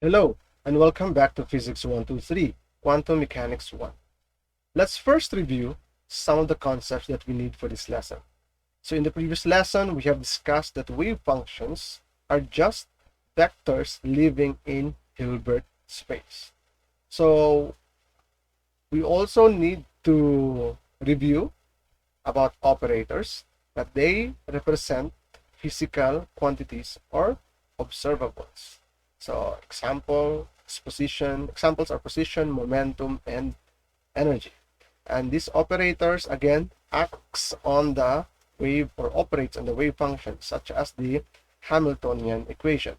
Hello, and welcome back to Physics 123, Quantum Mechanics 1. Let's first review some of the concepts that we need for this lesson. So in the previous lesson, we have discussed that wave functions are just vectors living in Hilbert space. So we also need to review about operators, that they represent physical quantities or observables. So examples are position, momentum, and energy. And these operators again acts on the wave or operates on the wave function, such as the Hamiltonian equation.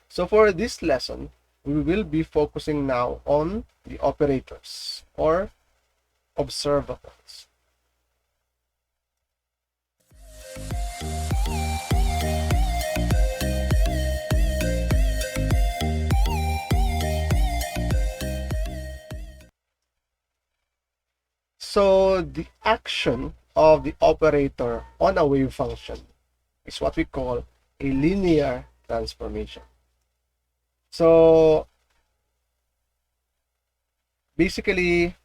So for this lesson, we will be focusing now on the operators or observables. So the action of the operator on a wave function is what we call a linear transformation. So basically,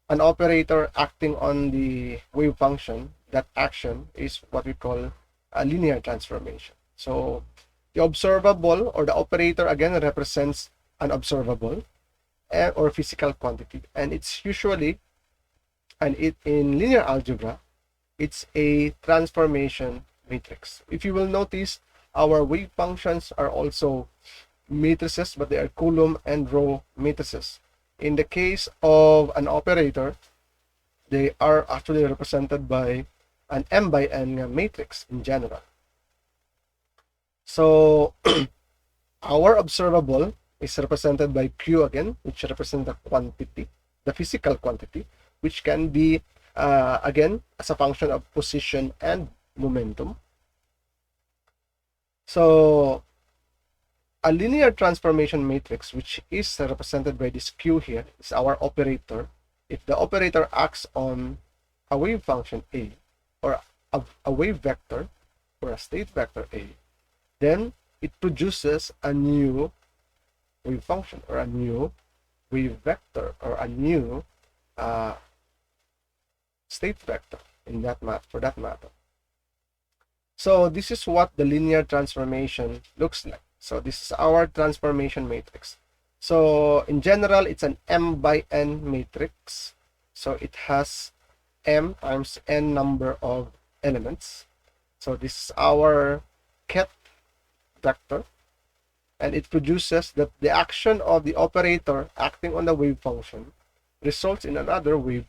an operator acting on the wave function, that action is what we call a linear transformation. So the observable or the operator again represents an observable or physical quantity, and it's usually, in linear algebra, it's a transformation matrix. If you will notice, our wave functions are also matrices, but they are column and row matrices. In the case of an operator, they are actually represented by an m by n matrix in general. So our observable is represented by Q again, which represents the quantity, the physical quantity, which can be again as a function of position and momentum. So a linear transformation matrix, which is represented by this Q here, is our operator. If the operator acts on a wave function A, or a wave vector, or a state vector A, then it produces a new wave function, or a new wave vector, or a new state vector for that matter. So this is what the linear transformation looks like. So this is our transformation matrix. So in general, it's an m by n matrix. So it has m times n number of elements. So this is our ket vector, and it produces that the action of the operator acting on the wave function results in another wave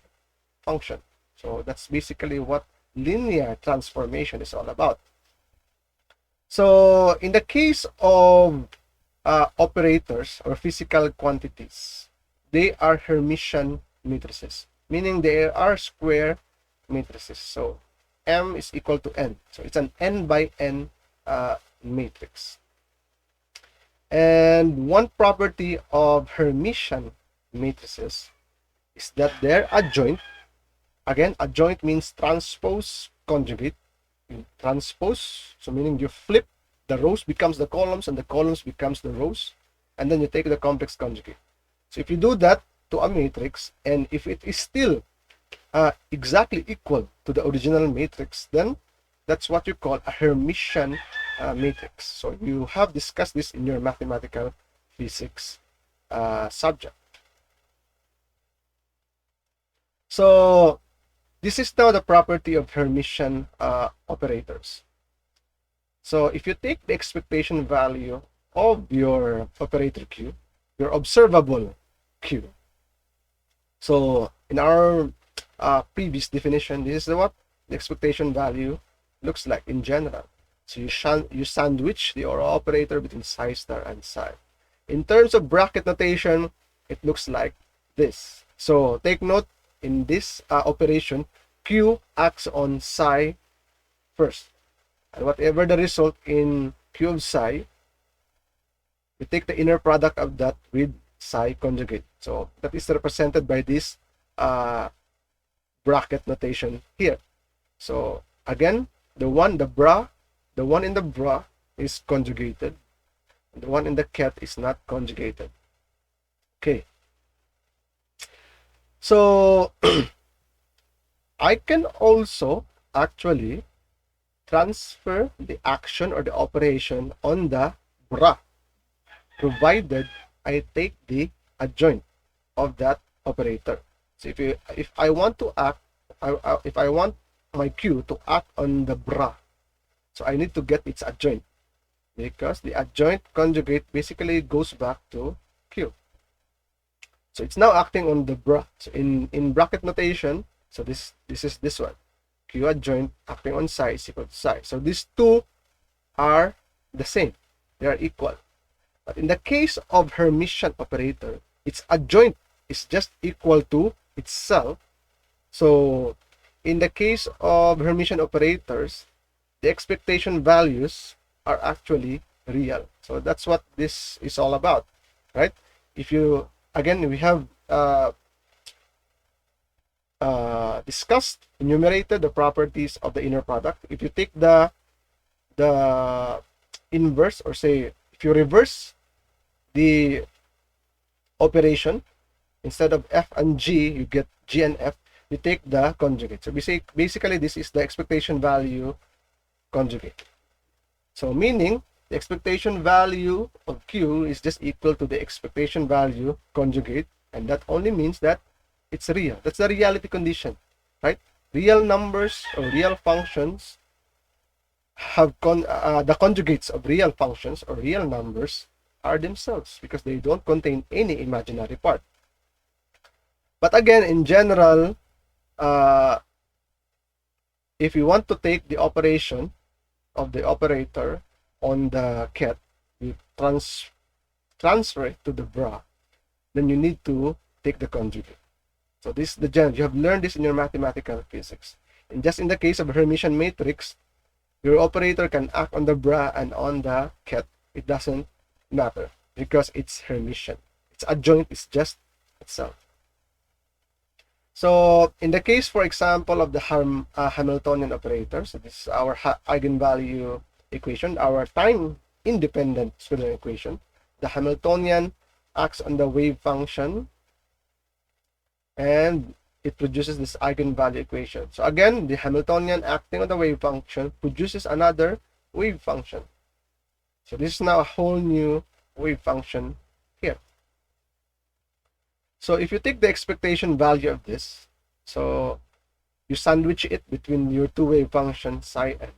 function. So that's basically what linear transformation is all about. So in the case of operators or physical quantities, they are Hermitian matrices, meaning they are square matrices. So m is equal to n. So it's an n by n matrix. And one property of Hermitian matrices is that they're adjoint. Again, adjoint means transpose conjugate. Transpose, so meaning you flip, the rows becomes the columns and the columns becomes the rows, and then you take the complex conjugate. So if you do that to a matrix, and if it is still exactly equal to the original matrix, then that's what you call a Hermitian matrix. So you have discussed this in your mathematical physics subject. So this is now the property of Hermitian operators. So if you take the expectation value of your operator Q, your observable Q. So in our previous definition, this is what the expectation value looks like in general. So you sandwich the operator between psi star and psi. In terms of bracket notation, it looks like this. So take note, in this operation, Q acts on psi first. And whatever the result in Q of psi, we take the inner product of that with psi conjugate. So that is represented by this bracket notation here. So again, the one in the bra is conjugated. The one in the ket is not conjugated. Okay. So I can also actually transfer the action or the operation on the bra, provided I take the adjoint of that operator. So if I want to act, if I want my Q to act on the bra, so I need to get its adjoint, because the adjoint conjugate basically goes back to Q. So it's now acting on the bra. So in bracket notation, so this is this one. Q adjoint acting on psi is equal to psi. So these two are the same. They are equal. But in the case of Hermitian operator, its adjoint is just equal to itself. So in the case of Hermitian operators, the expectation values are actually real. So that's what this is all about, right? If you, again, we have discussed, enumerated the properties of the inner product. If you take the inverse, or say if you reverse the operation, instead of f and g you get g and f, you take the conjugate. So basically this is the expectation value conjugate. So meaning the expectation value of Q is just equal to the expectation value conjugate, and that only means that it's real. That's the reality condition, right? Real numbers or real functions have the conjugates of real functions or real numbers are themselves, because they don't contain any imaginary part. But again, in general, if you want to take the operation of the operator on the ket, you transfer it to the bra, then you need to take the conjugate. So this is the general. You have learned this in your mathematical physics. And just in the case of a Hermitian matrix, your operator can act on the bra and on the ket. It doesn't matter because it's Hermitian. Its adjoint is just itself. So in the case, for example, of the Hamiltonian operator, so this is our eigenvalue equation, our time-independent Schrodinger equation. The Hamiltonian acts on the wave function, and it produces this eigenvalue equation. So again, the Hamiltonian acting on the wave function produces another wave function. So this is now a whole new wave function here. So if you take the expectation value of this, so you sandwich it between your two wave functions psi n,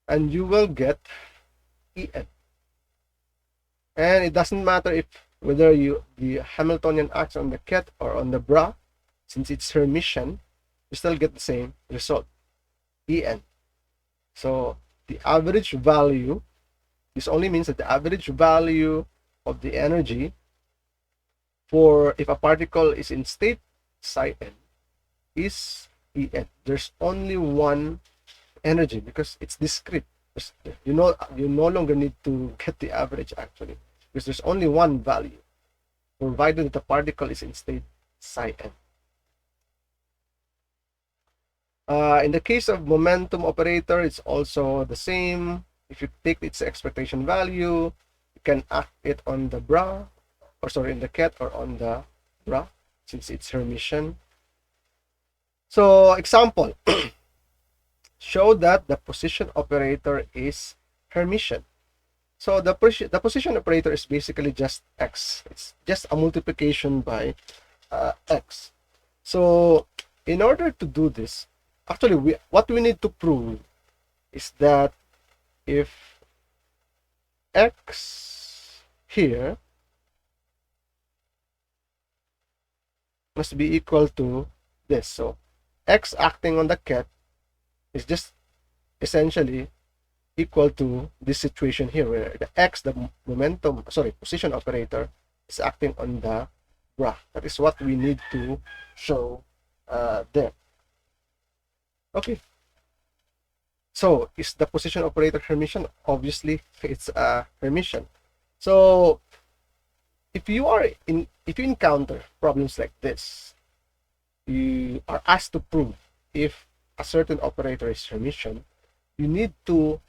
and you will get En. And it doesn't matter if whether the Hamiltonian acts on the ket or on the bra, since it's Hermitian, you still get the same result, En. So the average value, this only means that the average value of the energy for if a particle is in state psi n is En. There's only one energy because it's discrete. You no longer need to get the average actually, because there's only one value, provided that the particle is in state psi n. In the case of momentum operator, it's also the same. If you take its expectation value, you can act it on the bra, or sorry, in the ket or on the bra, since it's Hermitian. So example, show that the position operator is Hermitian. So the position operator is basically just x. It's just a multiplication by x. So in order to do this, actually what we need to prove is that if x here must be equal to this. So x acting on the ket is just essentially equal to this situation here, where the x, the position operator, is acting on the bra. That is what we need to show there. Okay. So is the position operator Hermitian? Obviously, it's a Hermitian. So if you encounter problems like this, you are asked to prove if a certain operator is Hermitian, you need to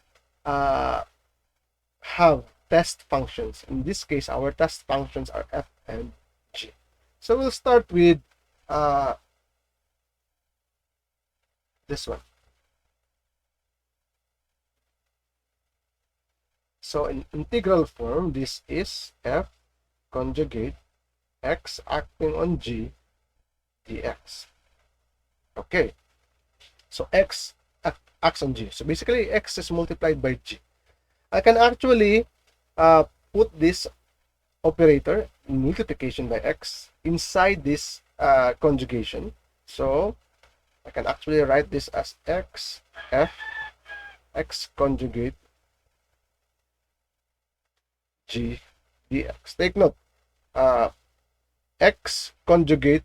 have test functions. In this case, our test functions are f and g. So we'll start with this one. So in integral form, this is f conjugate x acting on g dx. Okay, so x acts on g. So basically, x is multiplied by g. I can actually put this operator, multiplication by x, inside this conjugation. So I can actually write this as x f x conjugate g dx. Take note, x conjugate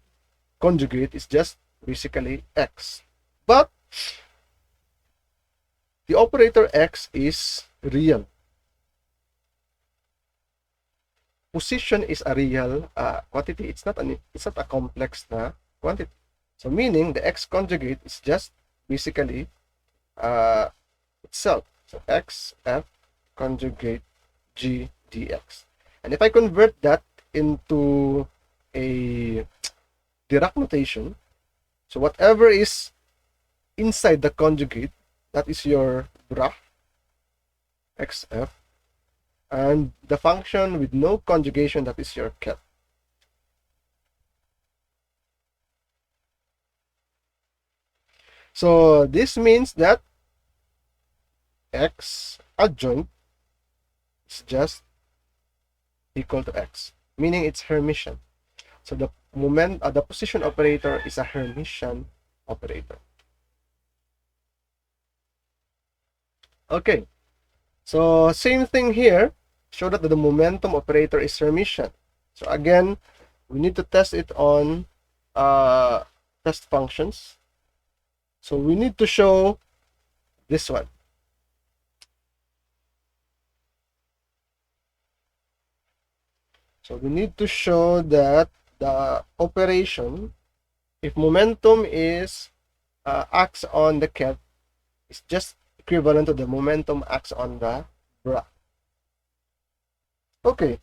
is just basically x, but the operator x is real. Position is a real quantity. It's not a complex na quantity. So meaning the x conjugate is just basically itself. So x f conjugate g dx. And if I convert that into a Dirac notation, so whatever is inside the conjugate, that is your graph xf, and the function with no conjugation, that is your ket. So this means that x adjoint is just equal to x, meaning it's Hermitian. So the the position operator is a Hermitian operator. Okay, so same thing here. Show that the momentum operator is Hermitian. So again, we need to test it on test functions. So we need to show this one. So we need to show that the operation, if momentum is acts on the ket, is just equivalent to the momentum acts on the bra. Okay.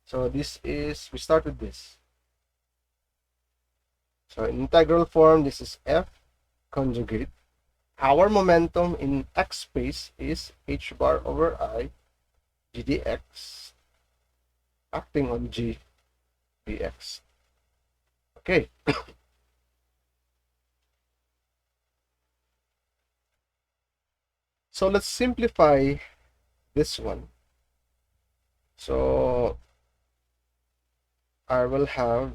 So this is, we start with this. So in integral form, this is f conjugate. Our momentum in x space is h bar over I g dx acting on g dx. Okay. So let's simplify this one. So I will have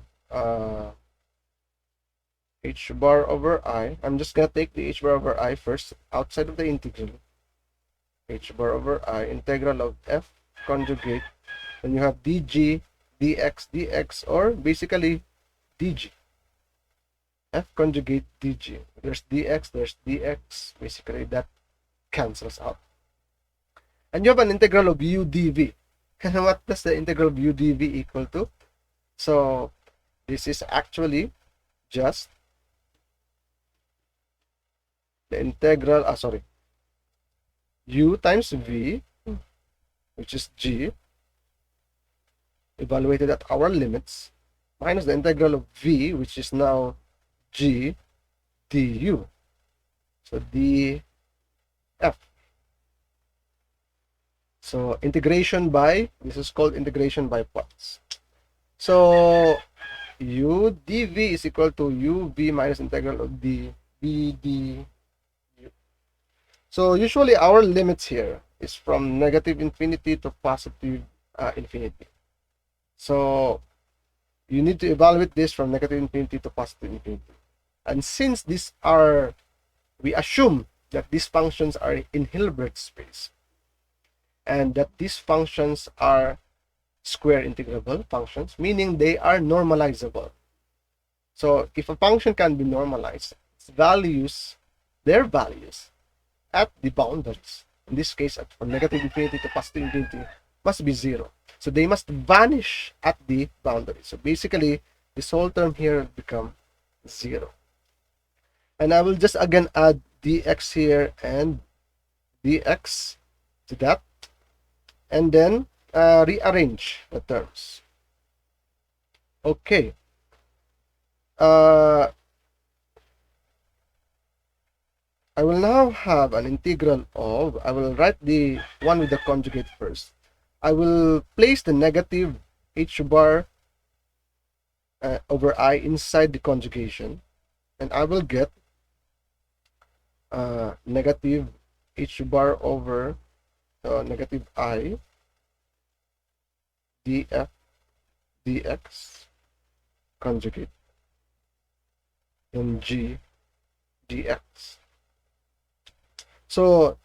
h bar over I. I'm just gonna take the h bar over I first outside of the integral. H bar over I, integral of f conjugate. Then you have dg dx dx, or basically dg. F conjugate dg. There's dx, there's dx. Basically that cancels out. And you have an integral of u dv. And what does the integral of u dv equal to? So this is actually just the integral, u times v, which is g, evaluated at our limits, minus the integral of v, which is now g du. So df. So integration by, this is called integration by parts. So u dv is equal to uv minus integral of d du. So usually our limits here is from negative infinity to positive infinity. So you need to evaluate this from negative infinity to positive infinity. And since these are, we assume that these functions are in Hilbert space, and that these functions are square integrable functions, meaning they are normalizable. So if a function can be normalized, its values, their values at the boundaries, in this case from negative infinity to positive infinity, must be 0. So they must vanish at the boundary. So basically this whole term here become 0. And I will just again add dx here and dx to that. and then rearrange the terms. Okay. I will now have an integral of, I will write the one with the conjugate first. I will place the negative h bar over I inside the conjugation, and I will get negative h bar over negative I df dx conjugate and g dx. So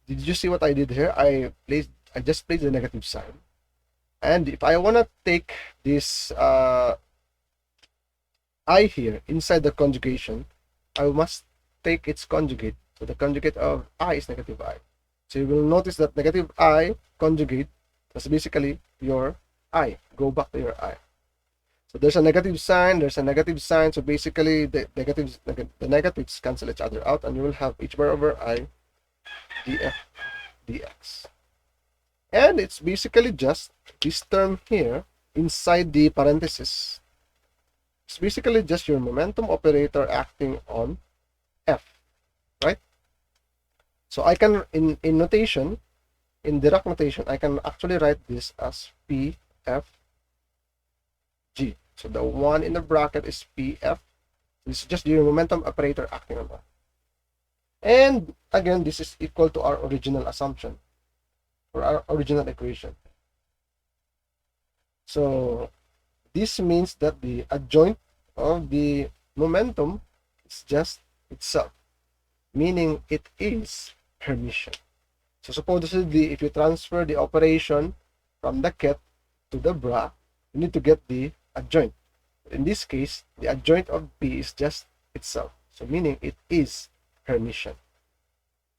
did you see what I did here? I just placed the negative sign, and if I want to take this I here inside the conjugation, I must take its conjugate. So the conjugate of I is negative I. So you will notice that negative I conjugate is basically your I. Go back to your I. So there's a negative sign, there's a negative sign. So basically the negatives cancel each other out, and you will have h bar over I df dx. And it's basically just this term here inside the parenthesis. It's basically just your momentum operator acting on f, right? So I can, in notation, in direct notation, I can actually write this as P, F, G. So the one in the bracket is P, F. This is just your momentum operator acting on F. And again, this is equal to our original assumption, or our original equation. So this means that the adjoint of the momentum is just itself, meaning it is Hermitian. So supposedly, if you transfer the operation from the ket to the bra, you need to get the adjoint. In this case, the adjoint of P is just itself, so meaning it is Hermitian.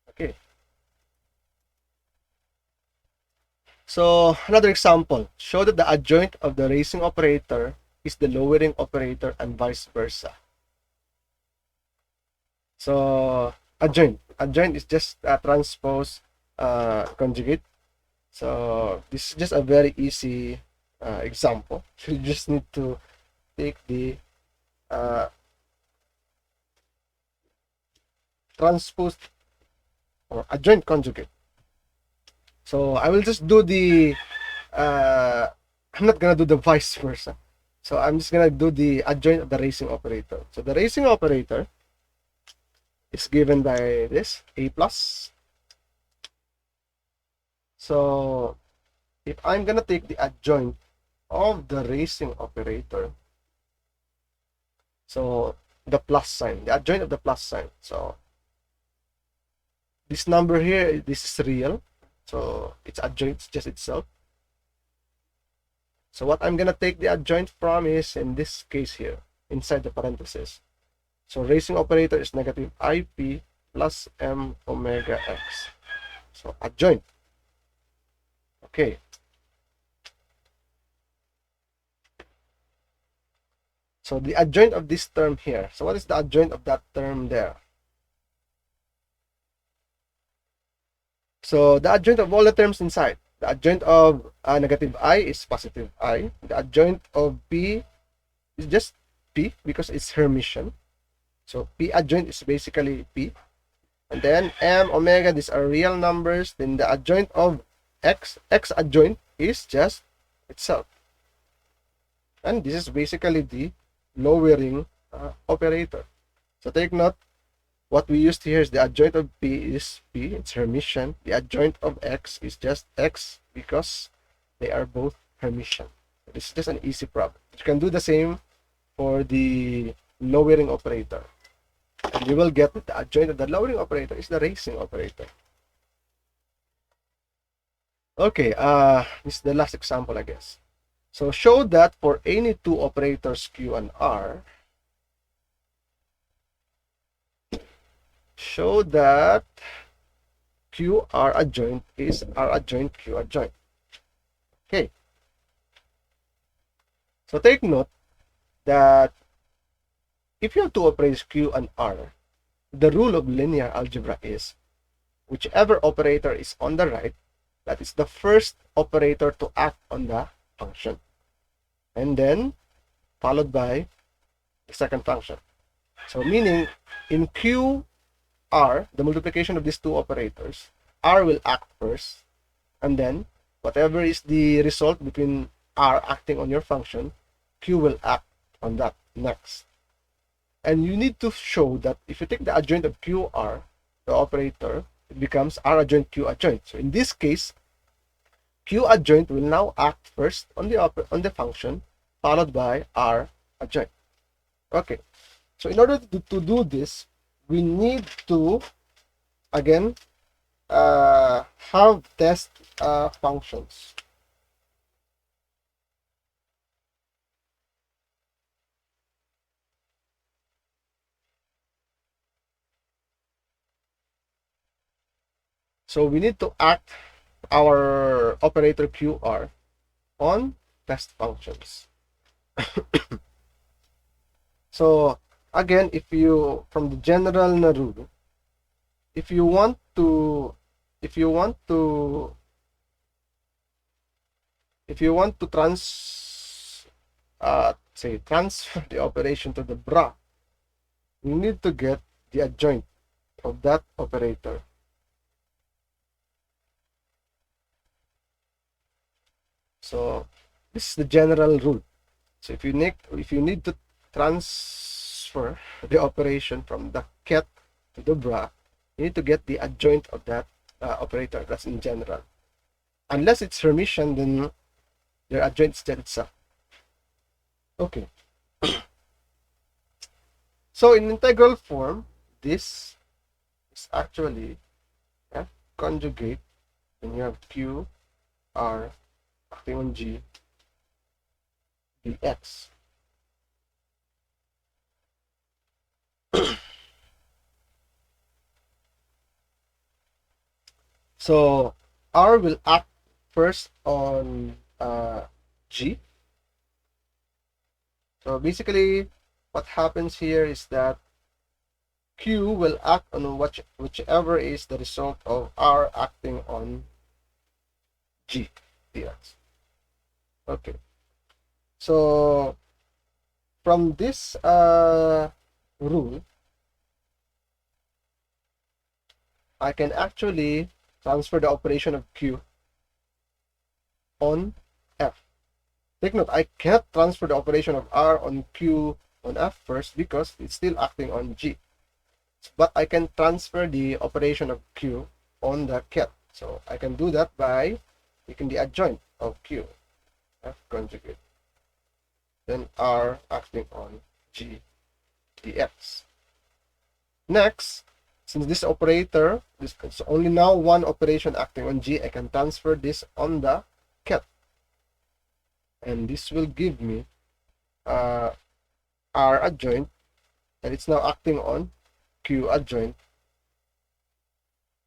Okay. So another example, show that the adjoint of the raising operator is the lowering operator and vice versa. So adjoint is just a transpose conjugate. So this is just a very easy example. So you just need to take the transpose or adjoint conjugate. So I will just do the I'm not gonna do the vice versa. So I'm just gonna do the adjoint of the raising operator. So the raising operator is given by this A plus. So if I'm gonna take the adjoint of the raising operator, so the plus sign, the adjoint of the plus sign. So this number here, this is real. So its adjoint is just itself. So what I'm gonna take the adjoint from is, in this case here, inside the parenthesis. So raising operator is negative IP plus M omega X. So adjoint. Okay. So the adjoint of this term here. So what is the adjoint of that term there? So the adjoint of all the terms inside. The adjoint of negative I is positive I. The adjoint of P is just P because it's Hermitian. So P adjoint is basically P. And then M, omega, these are real numbers. Then the adjoint of X adjoint is just itself. And this is basically the lowering operator. So take note, what we used here is the adjoint of P is P, it's Hermitian. The adjoint of X is just X because they are both Hermitian. This is just an easy problem. You can do the same for the lowering operator. And you will get that the adjoint of the lowering operator is the raising operator. Okay, this is the last example, I guess. So show that for any two operators Q and R, show that QR adjoint is R adjoint Q adjoint. Okay. So take note that if you have two operators Q and R, the rule of linear algebra is whichever operator is on the right That is the first operator to act on the function. And then followed by the second function. So meaning in QR, the multiplication of these two operators, R will act first, and then whatever is the result between R acting on your function, Q will act on that next. And you need to show that if you take the adjoint of QR, the operator, it becomes R adjoint Q adjoint. So in this case, Q adjoint will now act first on the function, followed by R adjoint. Okay, so in order to do this, we need to again have test functions. So we need to act our operator QR on test functions. So again, if you, from the general na rule, if you want to transfer the operation to the bra, you need to get the adjoint of that operator. So this is the general rule. So if you need to transfer the operation from the ket to the bra, you need to get the adjoint of that operator. That's in general. Unless it's Hermitian, then their adjoint is that itself. Okay. So in integral form, this is actually F conjugate when you have Q, R acting on G, dx. So R will act first on G. So basically, what happens here is that Q will act on whichever is the result of R acting on G dx. Okay. So from this rule, I can actually transfer the operation of Q on F. Take note, I cannot transfer the operation of R on Q on F first because it's still acting on G. But I can transfer the operation of Q on the ket. So I can do that by taking the adjoint of Q, F conjugate, then R acting on G dx. Next, since this operator, it's only now one operation acting on G, I can transfer this on the ket. And this will give me R adjoint, and it's now acting on Q adjoint.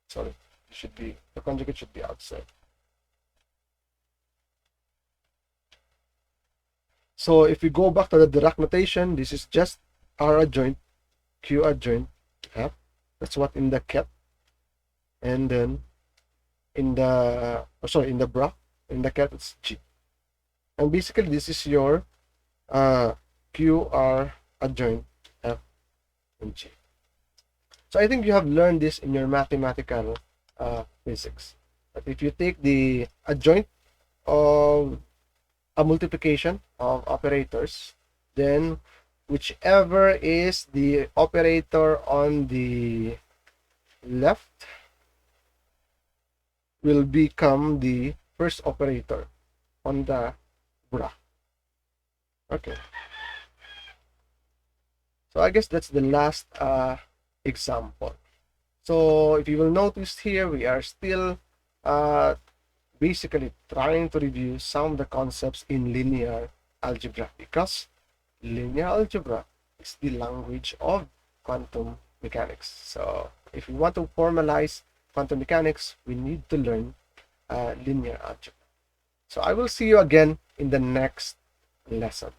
Sorry, the conjugate should be outside. So if we go back to the Dirac notation, this is just R adjoint, Q adjoint, F. That's what in the ket. And then in the bra, in the ket, it's G. And basically this is your QR adjoint F and G. So I think you have learned this in your mathematical physics. But if you take the adjoint of a multiplication of operators, then whichever is the operator on the left will become the first operator on the bra. Okay. So I guess that's the last example. So if you will notice here, we are still basically trying to review some of the concepts in linear algebra, because linear algebra is the language of quantum mechanics. So if we want to formalize quantum mechanics, we need to learn linear algebra. So I will see you again in the next lesson.